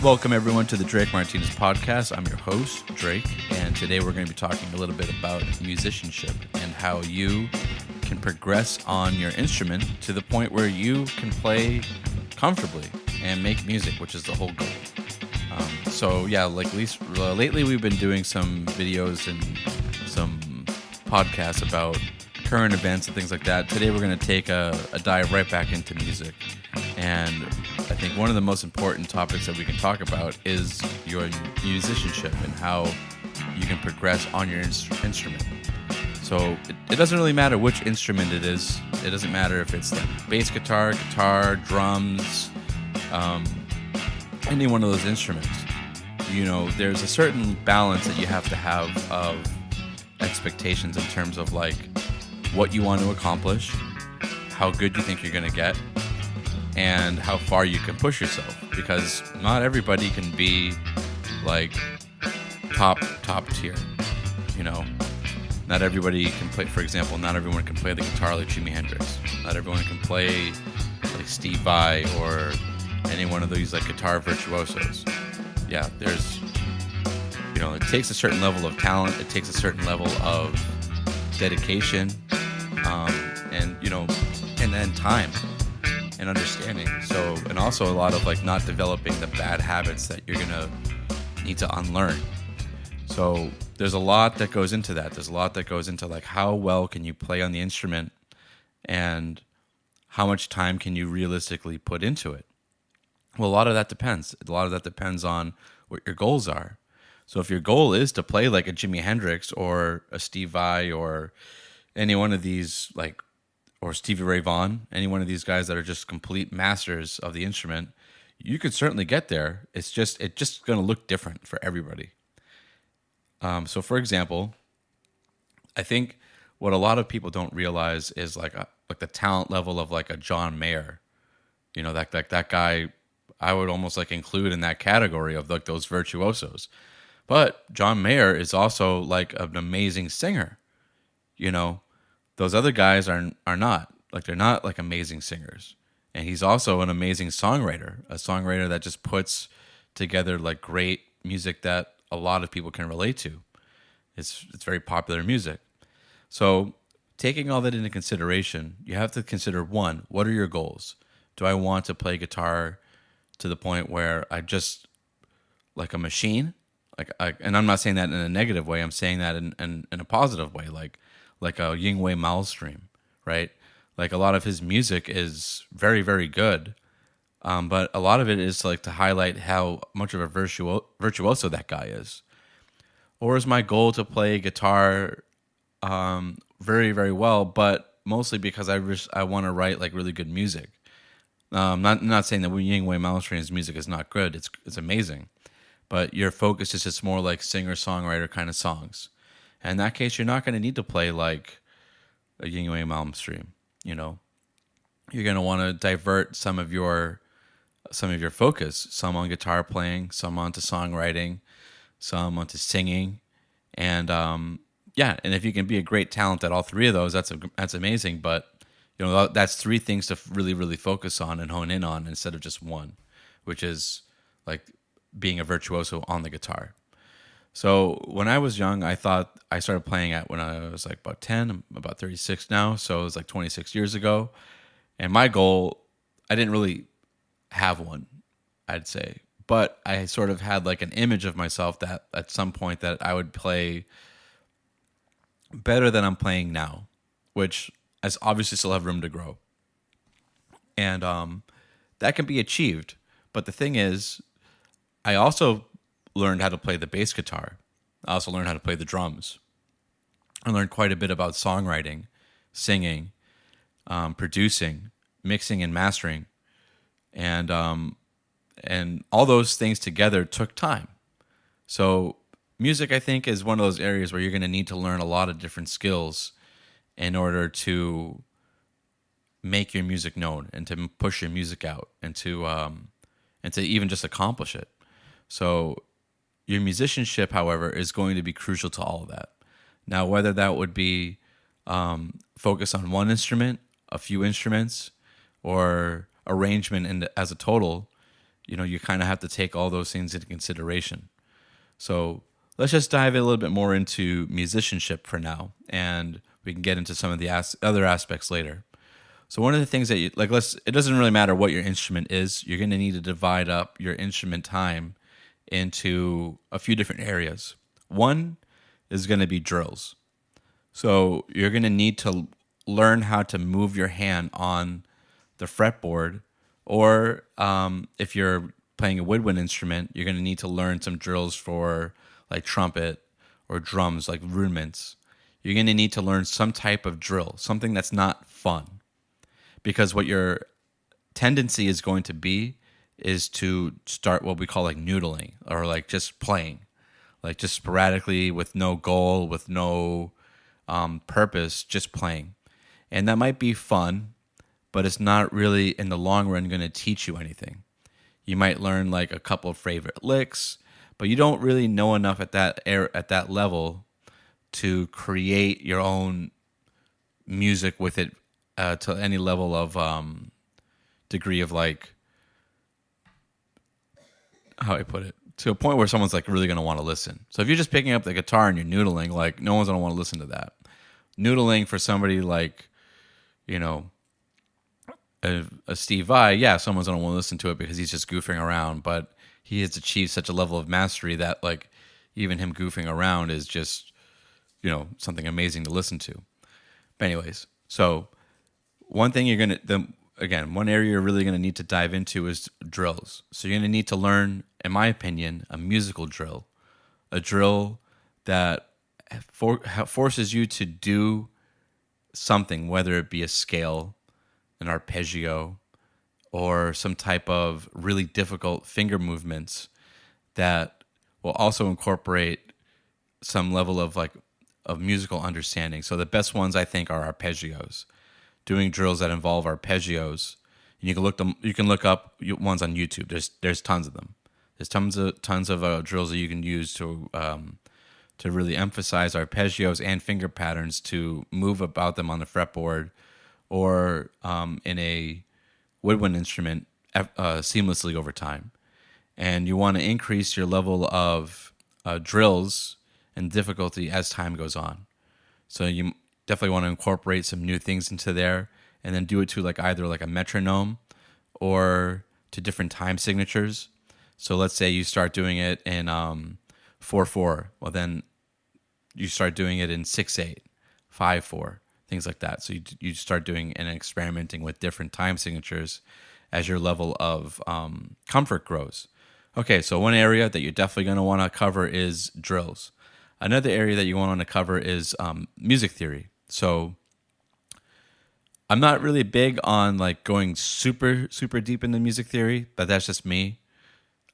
Welcome, everyone, to the Drake Martinez podcast. I'm your host, Drake, and today we're going to be talking a little bit about musicianship and how you can progress on your instrument to the point where you can play comfortably and make music, which is the whole goal. Lately we've been doing some videos and some podcasts about current events and things like that. Today we're going to take a dive right back into music. And I think one of the most important topics that we can talk about is your musicianship and how you can progress on your instrument. So it doesn't really matter which instrument it is. It doesn't matter if it's like bass guitar, drums, any one of those instruments. You know, there's a certain balance that you have to have of expectations in terms of like what you want to accomplish, how good you think you're going to get, and how far you can push yourself, because not everybody can be like top tier. You know, not everybody can play. For example, not everyone can play the guitar like Jimi Hendrix. Not everyone can play like Steve Vai or any one of these like guitar virtuosos. Yeah, there's, you know, it takes a certain level of talent. It takes a certain level of dedication, and then time and understanding. So, and also a lot of like not developing the bad habits that you're gonna need to unlearn. So there's a lot that goes into that. There's a lot that goes into like how well can you play on the instrument and how much time can you realistically put into it. Well, a lot of that depends. A lot of that depends on what your goals are. So if your goal is to play like a Jimi Hendrix or a Steve Vai or any one of these or Stevie Ray Vaughan, any one of these guys that are just complete masters of the instrument, you could certainly get there. It's just going to look different for everybody. So, for example, I think what a lot of people don't realize is like the talent level of like a John Mayer. You know, that guy, I would almost like include in that category of like those virtuosos. But John Mayer is also like an amazing singer. You know, those other guys are not. Like, they're not like amazing singers. And he's also an amazing songwriter, a songwriter that just puts together like great music that a lot of people can relate to. It's very popular music. So taking all that into consideration, you have to consider, one, what are your goals? Do I want to play guitar to the point where I just like a machine? And I'm not saying that in a negative way. I'm saying that in a positive way, like a Yngwie Malmsteen, right? Like a lot of his music is very, very good, but a lot of it is like to highlight how much of a virtuoso that guy is. Or is my goal to play guitar very, very well, but mostly because I want to write like really good music. Not saying that Yngwie Malmsteen's music is not good. It's amazing, but your focus is just more like singer-songwriter kind of songs. And in that case, you're not going to need to play like a Yngwie Malmsteen. You know, you're going to want to divert some of your focus, some on guitar playing, some onto songwriting, some onto singing, and and if you can be a great talent at all three of those, that's amazing. But you know, that's three things to really, really focus on and hone in on instead of just one, which is like being a virtuoso on the guitar. So when I was young, I thought I started playing when I was like about 10. I'm about 36 now, so it was like 26 years ago. And my goal, I didn't really have one, I'd say. But I sort of had like an image of myself that at some point that I would play better than I'm playing now, which I obviously still have room to grow. And that can be achieved. But the thing is, I also learned how to play the bass guitar. I also learned how to play the drums. I learned quite a bit about songwriting, singing, producing, mixing and mastering, and all those things together took time. So music, I think, is one of those areas where you're going to need to learn a lot of different skills in order to make your music known and to push your music out and to even just accomplish it. So your musicianship, however, is going to be crucial to all of that. Now, whether that would be focus on one instrument, a few instruments, or arrangement as a total, you kind of have to take all those things into consideration. So let's just dive a little bit more into musicianship for now, and we can get into some of the other aspects later. So one of the things that it doesn't really matter what your instrument is, you're going to need to divide up your instrument time into a few different areas. One is going to be drills. So you're going to need to learn how to move your hand on the fretboard, or if you're playing a woodwind instrument, you're going to need to learn some drills for like trumpet or drums, like rudiments. You're going to need to learn some type of drill, something that's not fun, because what your tendency is going to be is to start what we call like noodling, or like just playing, like just sporadically with no goal, with no purpose, just playing. And that might be fun, but it's not really in the long run going to teach you anything. You might learn like a couple of favorite licks, but you don't really know enough at that level to create your own music with it to any level of degree of like, how I put it, to a point where someone's like really going to want to listen. So if you're just picking up the guitar and you're noodling, like no one's going to want to listen to that. Noodling for somebody like, a Steve Vai, yeah, someone's going to want to listen to it because he's just goofing around, but he has achieved such a level of mastery that like even him goofing around is just, something amazing to listen to. But anyways, so one thing one area you're really going to need to dive into is drills. So you're going to need to learn, in my opinion, a musical drill, a drill that forces you to do something, whether it be a scale, an arpeggio, or some type of really difficult finger movements that will also incorporate some level of musical understanding. So the best ones I think are arpeggios. Doing drills that involve arpeggios, and you can look up ones on YouTube. There's tons of them. There's tons of drills that you can use to really emphasize arpeggios and finger patterns to move about them on the fretboard, or in a woodwind instrument seamlessly over time. And you want to increase your level of drills and difficulty as time goes on. So you definitely want to incorporate some new things into there, and then do it to either a metronome or to different time signatures. So let's say you start doing it in 4/4. Well, then you start doing it in 6/8, 5/4, things like that. So you start doing and experimenting with different time signatures as your level of comfort grows. Okay, so one area that you're definitely going to want to cover is drills. Another area that you want to cover is music theory. So I'm not really big on going super, super deep into music theory, but that's just me.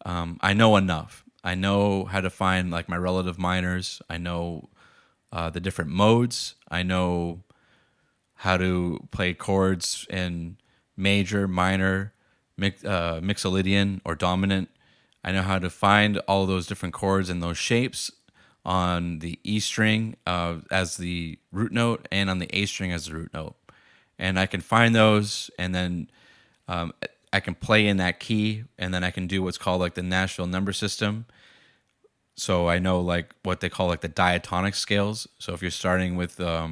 I know enough. I know how to find my relative minors. I know the different modes. I know how to play chords in major, minor, mixolydian, or dominant. I know how to find all those different chords and those shapes on the E string as the root note, and on the A string as the root note. And I can find those, and then I can play in that key, and then I can do what's called the Nashville number system. So I know what they call the diatonic scales. So if you're starting with, I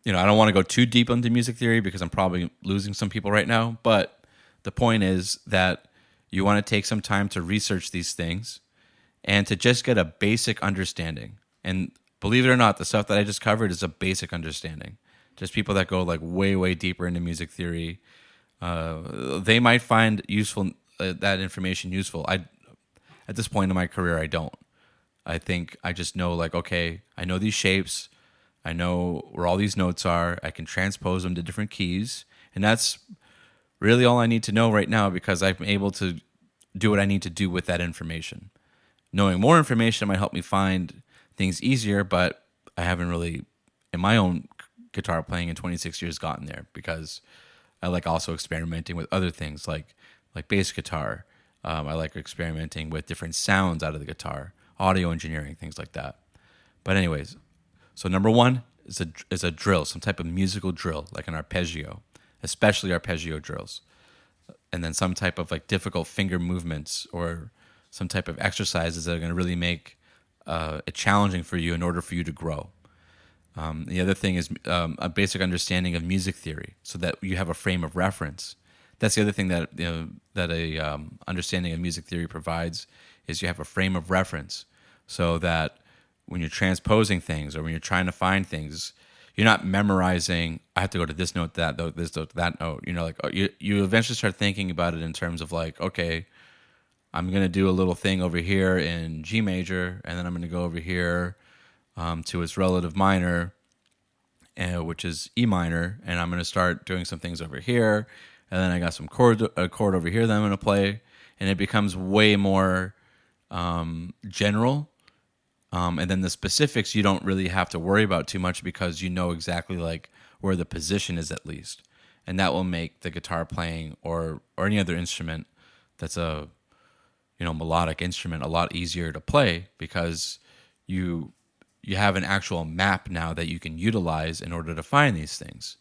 don't want to go too deep into music theory because I'm probably losing some people right now. But the point is that you want to take some time to research these things and to just get a basic understanding. And believe it or not, the stuff that I just covered is a basic understanding. Just people that go way, way deeper into music theory, they might find that information useful. At this point in my career, I don't. I think I just know okay, I know these shapes, I know where all these notes are, I can transpose them to different keys, and that's really all I need to know right now, because I'm able to do what I need to do with that information. Knowing more information might help me find things easier, but I haven't really, in my own guitar playing in 26 years, gotten there, because I also experimenting with other things like bass guitar. I like experimenting with different sounds out of the guitar, audio engineering, things like that. But anyways, so number one is a drill, some type of musical drill, like an arpeggio, especially arpeggio drills. and then some type of like difficult finger movements or some type of exercises that are going to really make it challenging for you in order for you to grow. The other thing is a basic understanding of music theory, so that you have a frame of reference. That's the other thing that that a understanding of music theory provides, is you have a frame of reference, so that when you're transposing things or when you're trying to find things, you're not memorizing. I have to go to this note, that note, this note, that note. Like you eventually start thinking about it in terms of like, okay, I'm gonna do a little thing over here in G major, and then I'm gonna go over here to its relative minor, which is E minor, and I'm going to start doing some things over here, and then I got some a chord over here that I'm going to play, and it becomes way more general. And then the specifics you don't really have to worry about too much, because you know exactly like where the position is at least, and that will make the guitar playing or any other instrument that's a melodic instrument a lot easier to play, because you have an actual map now that you can utilize in order to find these things.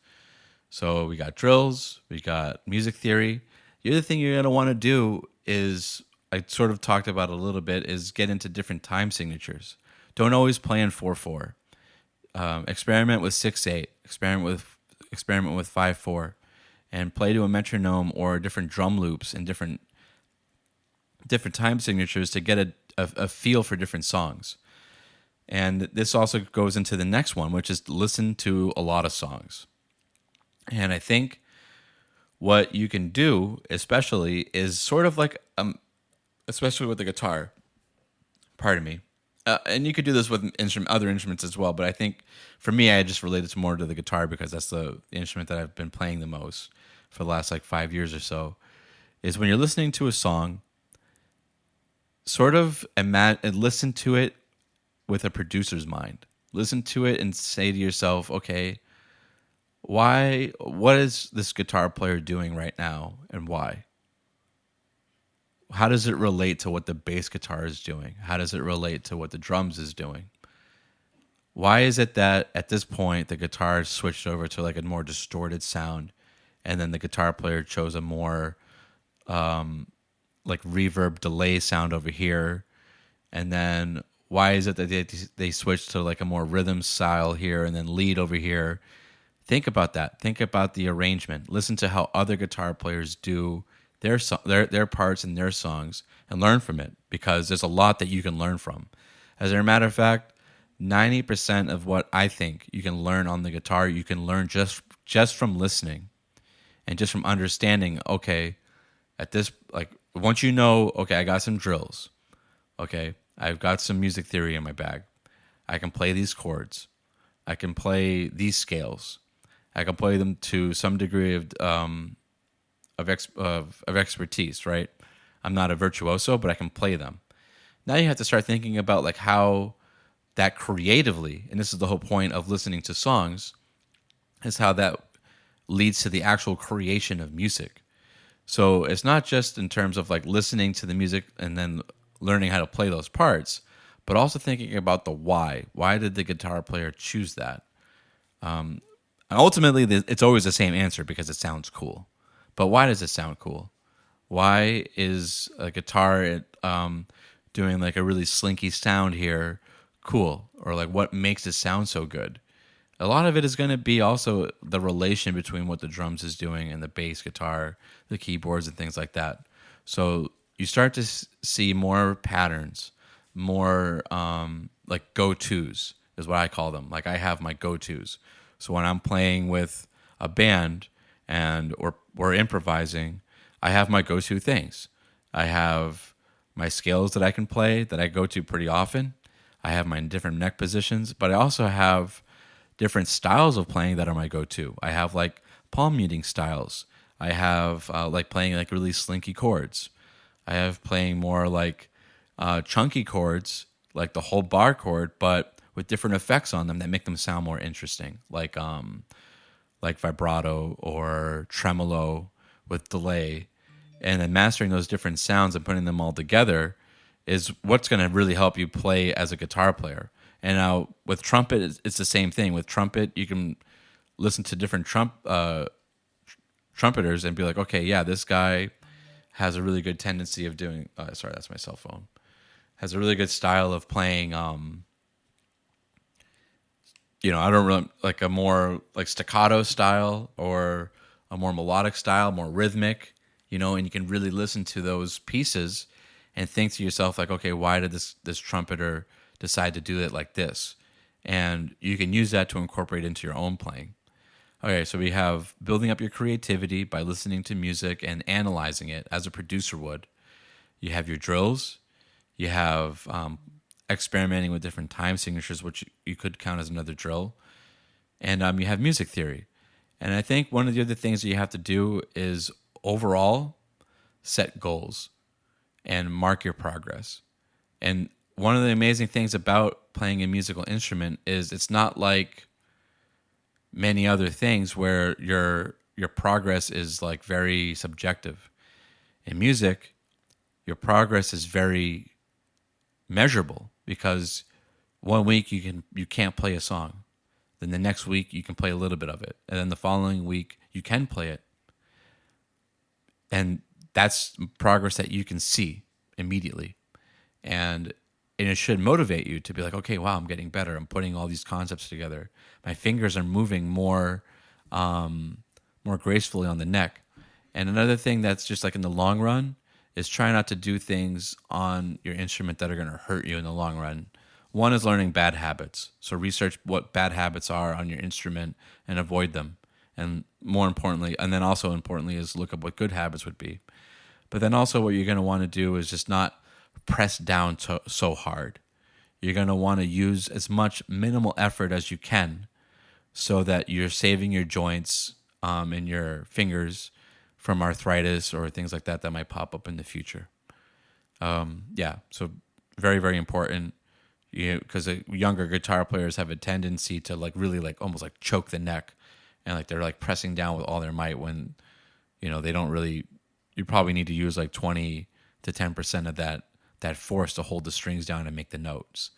So we got drills, we got music theory. The other thing you're going to want to do is, I sort of talked about a little bit, is get into different time signatures. Don't always play in 4/4. Experiment with 6/8. Experiment with 5/4, and play to a metronome or different drum loops and different time signatures to get a feel for different songs. And this also goes into the next one, which is listen to a lot of songs. And I think what you can do, especially, is sort of like, especially with the guitar, pardon me, and you could do this with other instruments as well, but I think for me, I just related to more to the guitar because that's the instrument that I've been playing the most for the last like 5 years or so, is when you're listening to a song, sort of listen to it with a producer's mind. Listen to it and say to yourself, okay, what is this guitar player doing right now, and why? How does it relate to what the bass guitar is doing? How does it relate to what the drums is doing? Why is it that at this point the guitar switched over to like a more distorted sound, and then the guitar player chose a more like reverb delay sound over here, and then why is it that they switched to like a more rhythm style here and then lead over here? Think about that. Think about the arrangement. Listen to how other guitar players do their parts in their songs and learn from it, because there's a lot that you can learn from. As a matter of fact, 90% of what I think you can learn on the guitar, you can learn just from listening and just from understanding, okay, at this, like, once you know, okay, I got some drills. Okay, I've got some music theory in my bag. I can play these chords. I can play these scales. I can play them to some degree of expertise, right? I'm not a virtuoso, but I can play them. Now you have to start thinking about like how that creatively, and this is the whole point of listening to songs, is how that leads to the actual creation of music. So it's not just in terms of like listening to the music and then learning how to play those parts, but also thinking about the why. Why did the guitar player choose that? And ultimately, it's always the same answer, because it sounds cool. But why does it sound cool? Why is a guitar doing like a really slinky sound here cool? Or like what makes it sound so good? A lot of it is going to be also the relation between what the drums is doing and the bass guitar, the keyboards and things like that. So you start to see more patterns, more like go-tos is what I call them. Like I have my go-tos. So when I'm playing with a band and or we're improvising, I have my go-to things. I have my scales that I can play that I go to pretty often. I have my different neck positions, but I also have different styles of playing that are my go-to. I have like palm muting styles. I have like playing like really slinky chords. I have playing more like chunky chords, like the whole bar chord, but with different effects on them that make them sound more interesting, like vibrato or tremolo with delay. And then mastering those different sounds and putting them all together is what's going to really help you play as a guitar player. And now with trumpet, it's the same thing. With trumpet, you can listen to different trumpeters and be like, okay, yeah, this guy has a really good tendency of doing. Sorry, that's my cell phone. Has a really good style of playing. I don't really like a more like staccato style or a more melodic style, more rhythmic. And you can really listen to those pieces and think to yourself like, okay, why did this trumpeter decide to do it like this? And you can use that to incorporate into your own playing. Okay, so we have building up your creativity by listening to music and analyzing it as a producer would. You have your drills. You have experimenting with different time signatures, which you could count as another drill. And you have music theory. And I think one of the other things that you have to do is overall set goals and mark your progress. And one of the amazing things about playing a musical instrument is it's not like many other things where your progress is like very subjective. In music, your progress is very measurable because one week you can't play a song. Then the next week you can play a little bit of it. And then the following week you can play it. And that's progress that you can see immediately. And it should motivate you to be like, okay, wow, I'm getting better. I'm putting all these concepts together. My fingers are moving more gracefully on the neck. And another thing that's just like in the long run is try not to do things on your instrument that are going to hurt you in the long run. One is learning bad habits. So research what bad habits are on your instrument and avoid them. And more importantly, and then also importantly, is look up what good habits would be. But then also what you're going to want to do is just not press down so hard. You're going to want to use as much minimal effort as you can so that you're saving your joints and your fingers from arthritis or things like that might pop up in the future. So very, very important. Because younger guitar players have a tendency to like really like almost like choke the neck, and like they're like pressing down with all their might when they don't really. You probably need to use like 20 to 10% of that force to hold the strings down and make the notes.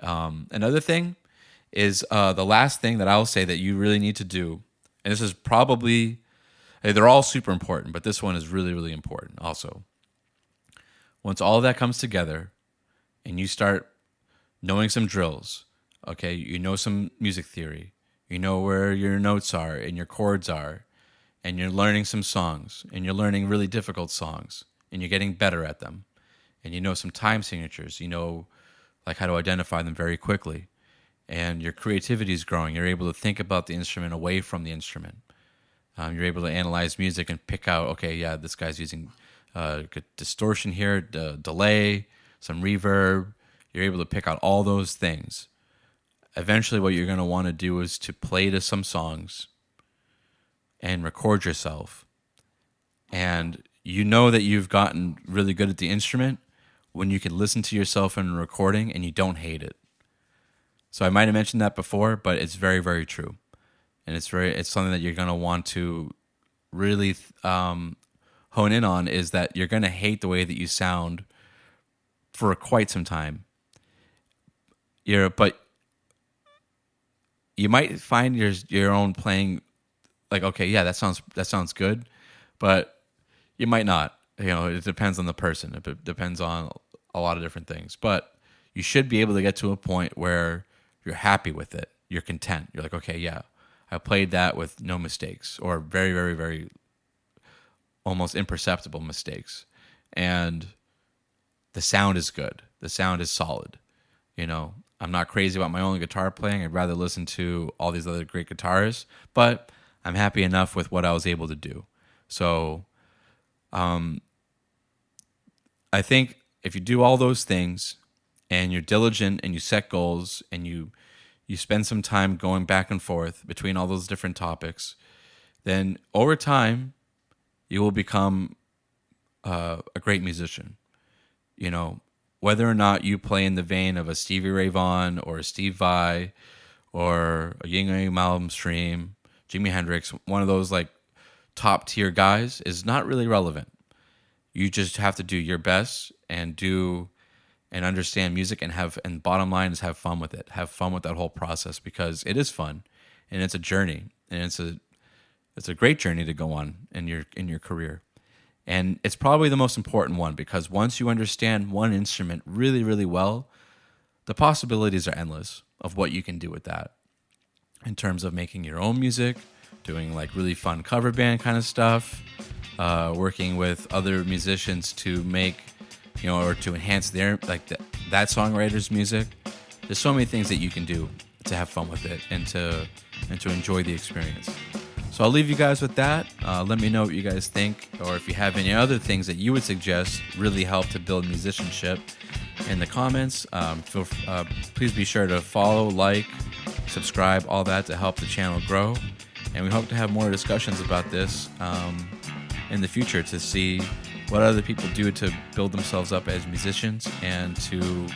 Another thing is the last thing that I'll say that you really need to do, and this is probably they're all super important, but this one is really, really important also. Once all of that comes together and you start knowing some drills, okay, you know some music theory, you know where your notes are and your chords are, and you're learning some songs, and you're learning really difficult songs, and you're getting better at them, and you know some time signatures, like how to identify them very quickly, and your creativity is growing. You're able to think about the instrument away from the instrument. You're able to analyze music and pick out, okay, yeah, this guy's using good distortion here, delay, some reverb. You're able to pick out all those things. Eventually what you're going to want to do is to play to some songs and record yourself. And you know that you've gotten really good at the instrument when you can listen to yourself in a recording and you don't hate it. So I might have mentioned that before, but it's very, very true. And it's something that you're going to want to really hone in on, is that you're going to hate the way that you sound for quite some time. But you might find your own playing like, okay, yeah, that sounds good, but you might not. It depends on the person. It depends on a lot of different things. But you should be able to get to a point where you're happy with it. You're content. You're like, okay, yeah, I played that with no mistakes or very, very, very almost imperceptible mistakes. And the sound is good. The sound is solid. I'm not crazy about my own guitar playing. I'd rather listen to all these other great guitarists, but I'm happy enough with what I was able to do. So I think if you do all those things and you're diligent and you set goals and you spend some time going back and forth between all those different topics, then over time you will become a great musician. Whether or not you play in the vein of a Stevie Ray Vaughan or a Steve Vai or a Yngwie Malmsteen, Jimi Hendrix, one of those like top tier guys is not really relevant. You just have to do your best and understand music and bottom line is have fun with it. Have fun with that whole process because it is fun and it's a journey and it's a great journey to go on in your career. And it's probably the most important one, because once you understand one instrument really, really well, the possibilities are endless of what you can do with that in terms of making your own music, doing like really fun cover band kind of stuff, working with other musicians to make, or to enhance their, like that songwriter's music. There's so many things that you can do to have fun with it and to enjoy the experience. So I'll leave you guys with that. Let me know what you guys think, or if you have any other things that you would suggest really help to build musicianship in the comments. Please be sure to follow, like, subscribe, all that to help the channel grow. And we hope to have more discussions about this in the future, to see what other people do to build themselves up as musicians and to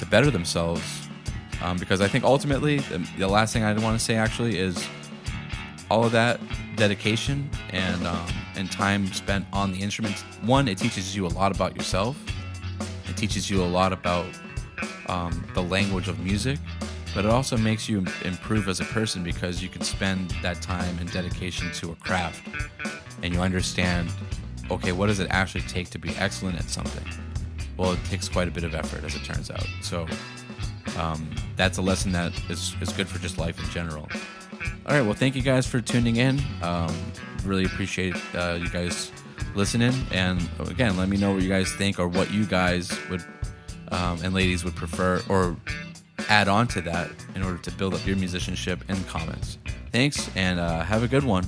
better themselves. Because I think ultimately, the last thing I want to say actually is all of that dedication and time spent on the instruments. One, it teaches you a lot about yourself. It teaches you a lot about the language of music, but it also makes you improve as a person, because you can spend that time and dedication to a craft, and you understand, okay, what does it actually take to be excellent at something? Well, it takes quite a bit of effort, as it turns out. So that's a lesson that is good for just life in general. All right, well, thank you guys for tuning in. Really appreciate you guys listening. And again, let me know what you guys think, or what you guys would and ladies would prefer or add on to that in order to build up your musicianship in the comments. Thanks, and have a good one.